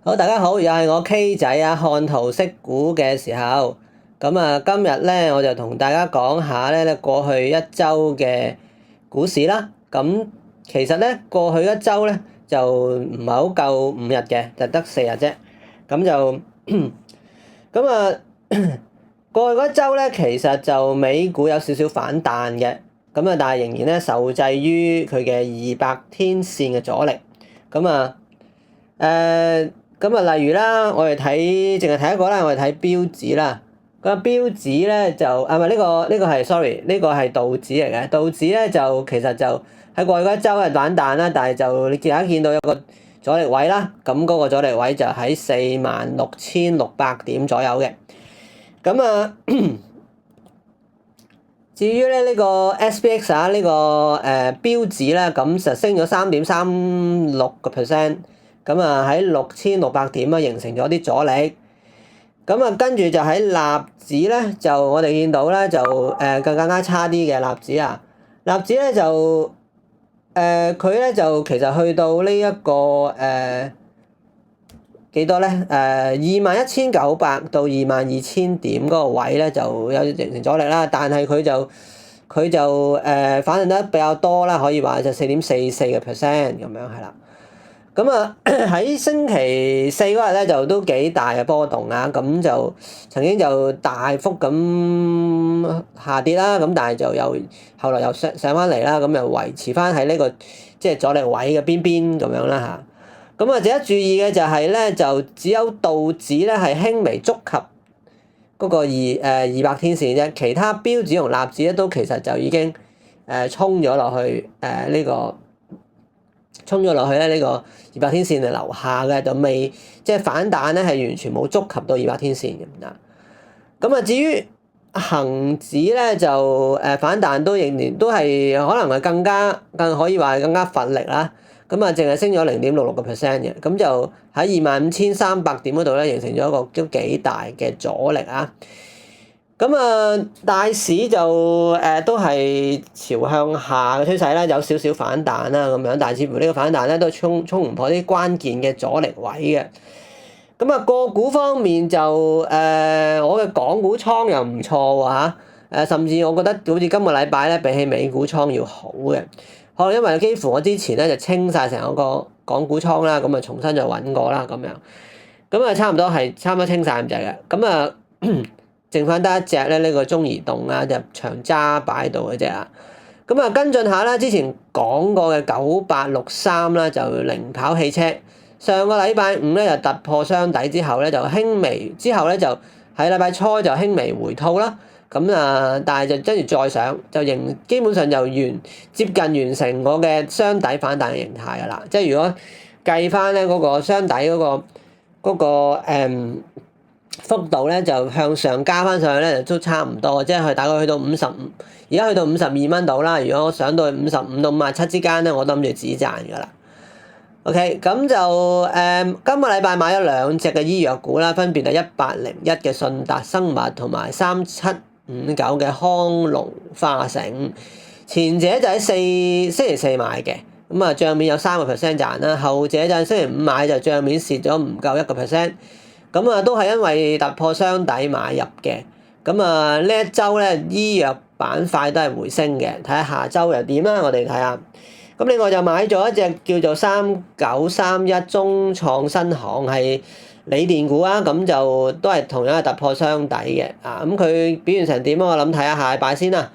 好，大家好，又係我 K 仔啊，看圖識股嘅時候，咁啊，今日咧我就同大家講下咧過去一週嘅股市啦。咁其實咧過去一週咧就唔係好夠5日嘅，就得4日啫。咁就咁啊，過去嗰一週咧其實就美股有少少反彈嘅，咁啊，但係仍然咧受制於佢嘅200天線嘅阻力。咁啊，咁啊，例如啦，我哋淨係睇一個啦，我哋睇標指啦。個標指咧就唔係呢個係 sorry，呢個係道指嚟嘅。道指咧就其實就喺過去嗰一週係反彈啦，但係就你大家見到有個阻力位啦，咁嗰個阻力位就喺46,600點左右嘅。咁啊，至於咧呢個 SPX 啊，呢個標指咧，咁就升咗3.36%。咁啊喺6,600點啊，形成咗啲阻力。咁啊，跟住就喺納指咧，就我哋見到咧就更加差啲嘅納指啊。納指咧就佢咧就其實去到呢一個幾多咧？21,900到22,000點嗰個位咧就有形成阻力啦。但係佢就反彈得比較多啦，可以話就4.44%咁樣係啦。咁啊喺星期四嗰日咧就都幾大嘅波動啊，咁就曾經就大幅咁下跌啦，咁但係就後來又上翻嚟啦，咁又維持翻喺呢個即係阻力位嘅邊邊咁樣啦嚇。咁啊值得注意嘅就係咧，就只有道指咧係輕微觸及嗰個200天線啫，其他標指同納指咧都其實就已經衝咗落去呢個200天線嘅樓下嘅，就未即係反彈咧，係完全冇觸及到200天線嘅嗱。咁啊，至於恆指咧就反彈都仍然都係可能係更可以話係更加乏力啦。咁啊，淨係升咗0.66%嘅，咁就喺25,300點嗰度咧形成咗一個都幾大嘅阻力啊。咁啊，大市就都係朝向下嘅趨勢啦，有少少反彈啦咁樣，但係似乎呢個反彈咧都衝唔破啲關鍵嘅阻力位嘅。咁啊，個股方面就我嘅港股倉又唔錯喎嚇，甚至我覺得好似今個禮拜咧比起美股倉要好嘅，可能因為幾乎我之前咧就清晒成個港股倉啦，咁啊重新再揾過啦咁樣，咁啊差唔多清晒咁滯嘅，咁啊剩翻得一隻咧呢個中移動啊，就長揸擺度嘅啫啊。咁啊跟進下啦，之前講過嘅9863啦，就零跑汽車，上個禮拜五咧就突破雙底之後咧就輕微，之後咧就喺禮拜初就輕微回吐啦。咁啊，但係就跟住再上，就基本上就接近完成我嘅雙底反彈嘅形態噶啦。即係如果計翻咧嗰個雙底嗰個幅度咧就向上加翻上去咧，都差唔多，即係佢大概去到55，而家去到52蚊度啦。如果我上到55到57之間咧，我都諗住止賺噶啦。OK，咁就今個禮拜買咗2隻嘅醫藥股啦，分別係1801嘅順達生物同埋3759嘅康龍化成。前者就喺星期四買嘅，咁啊帳面有3% 賺啦，後者就喺星期五買就帳面蝕咗唔夠1%。咁啊，都係因為突破雙底買入嘅。咁啊，呢一週咧醫藥板塊都係回升嘅，睇下下週又點啦。我哋睇下。咁另外就買咗一隻叫做3931中創新航，係鋰電股啊。咁就都係同樣係突破雙底嘅啊。咁佢表現成點啊？我諗睇下下禮拜先啦。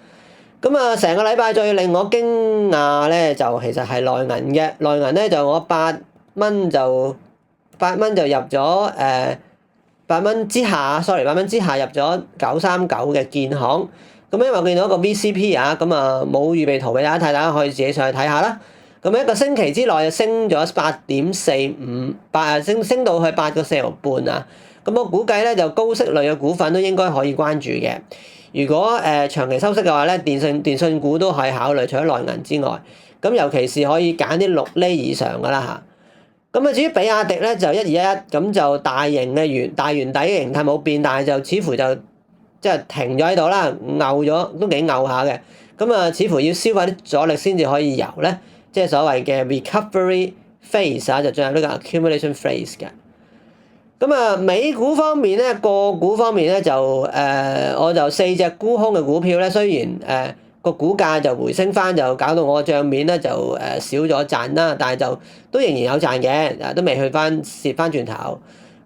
咁啊，成個禮拜最令我驚訝咧，就其實係內銀嘅。內銀咧就我8蚊就入咗8蚊之下，8蚊之下入咗939嘅建行。咁因為我見到一個 VCP 啊，咁啊冇預備圖俾大家睇，大家可以自己上去睇下啦。咁一個星期之內就升咗8.45，升到去8個4毫半啊。咁我估計咧就高息類嘅股份都應該可以關注嘅。如果長期收息嘅話咧，電信股都可以考慮，除咗內銀之外，咁尤其是可以揀啲6厘以上噶啦嚇。咁啊，至於比亞迪咧就1211，咁就大圓底嘅形態冇變，但係就似乎就即係停咗喺度啦，牛咗都幾牛下嘅。咁啊，似乎要消化啲阻力先至可以由即係所謂嘅 recovery phase 啊，就進入呢個 accumulation phase 嘅。咁啊，美股方面咧，個股方面咧就我就4隻沽空嘅股票咧，雖然個股價就回升翻，就搞到我個帳面咧就少咗賺啦，但係就都仍然有賺嘅，都未去翻蝕翻轉頭。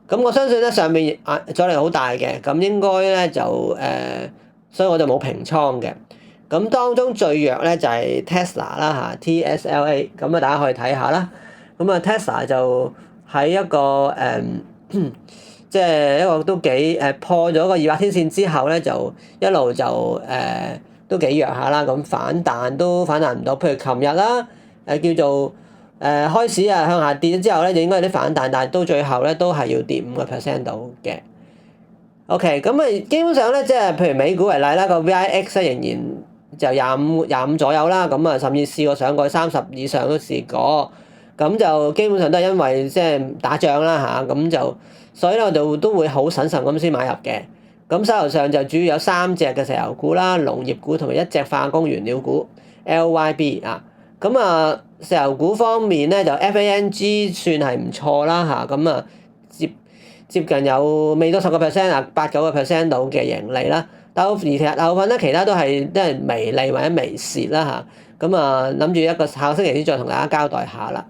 咁我相信咧上面阻力好大嘅，咁應該咧就所以我就冇平倉嘅。咁當中最弱咧就係 Tesla 啦嚇，TSLA，咁啊大家可以睇下啦。咁啊 Tesla 就喺一個即係一個都幾破咗個200天線之後咧，就一路就都幾弱下啦。咁反彈都反彈唔到，譬如琴日啦叫做開始向下跌之後咧，就應該有啲反彈，但係到最後咧都係要跌5% 到嘅。OK，咁啊基本上咧即係譬如美股為例啦，個 VIX 咧仍然就25左右啦，咁啊甚至試過上過30以上都試過。咁就基本上都係因為即係打仗啦嚇，咁就所以咧我哋都會好審慎咁先買入嘅。咁手頭上就主要有3隻嘅石油股啦、農業股同埋1隻化工原料股 LYB 啊。咁啊石油股方面咧就 FANG 算係唔錯啦嚇，咁啊接近有未到10% 啊8-9% 到嘅盈利啦。而其實大部分咧其他都係微利或者微蝕啦嚇。咁啊諗住一個下個星期先再同大家交代下啦。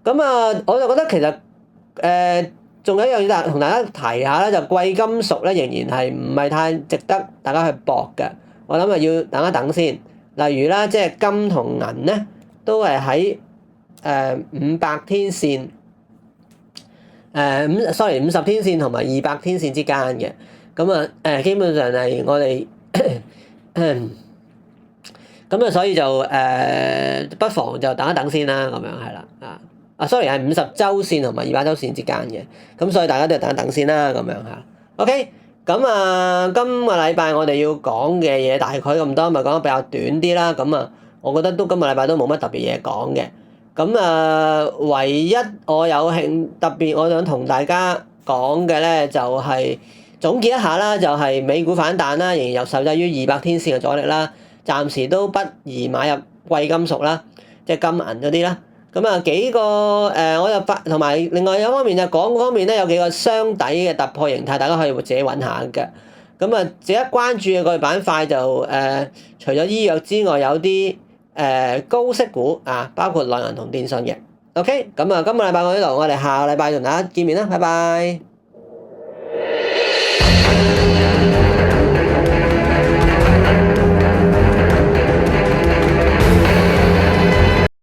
咁啊，我就覺得其實仲有一樣嘢同大家提下咧，就貴金屬咧仍然係唔係太值得大家去搏嘅。我諗啊要等一等先。例如啦，即係金同銀咧都係喺500天線50天線同埋200天線之間嘅。咁啊基本上係我哋咁啊，所以就不妨就等一等先啦，咁樣係啦sorry 係50週線同埋200週線之間嘅，咁所以大家都要等一等先啦，咁樣嚇。OK，咁啊，今個禮拜我哋要講嘅嘢大概咁多，咪講得比較短啲啦。咁啊，我覺得都今個禮拜都冇乜特別嘢講嘅。咁啊，唯一我有特別我想同大家講嘅咧，就係總結一下啦，就係美股反彈啦，仍然又受制於200天線嘅阻力啦，暫時都不宜買入貴金屬啦，即係金銀嗰啲啦。咁啊幾個我就同埋另外一方面就港股方面咧有幾個雙底嘅突破形態，大家可以自己揾下嘅。咁啊，值得關注嘅個板塊就除咗醫藥之外，有啲高息股啊，包括內銀同電信嘅。OK，咁啊，今個禮拜我呢度，我哋下個禮拜同大家見面啦，拜拜。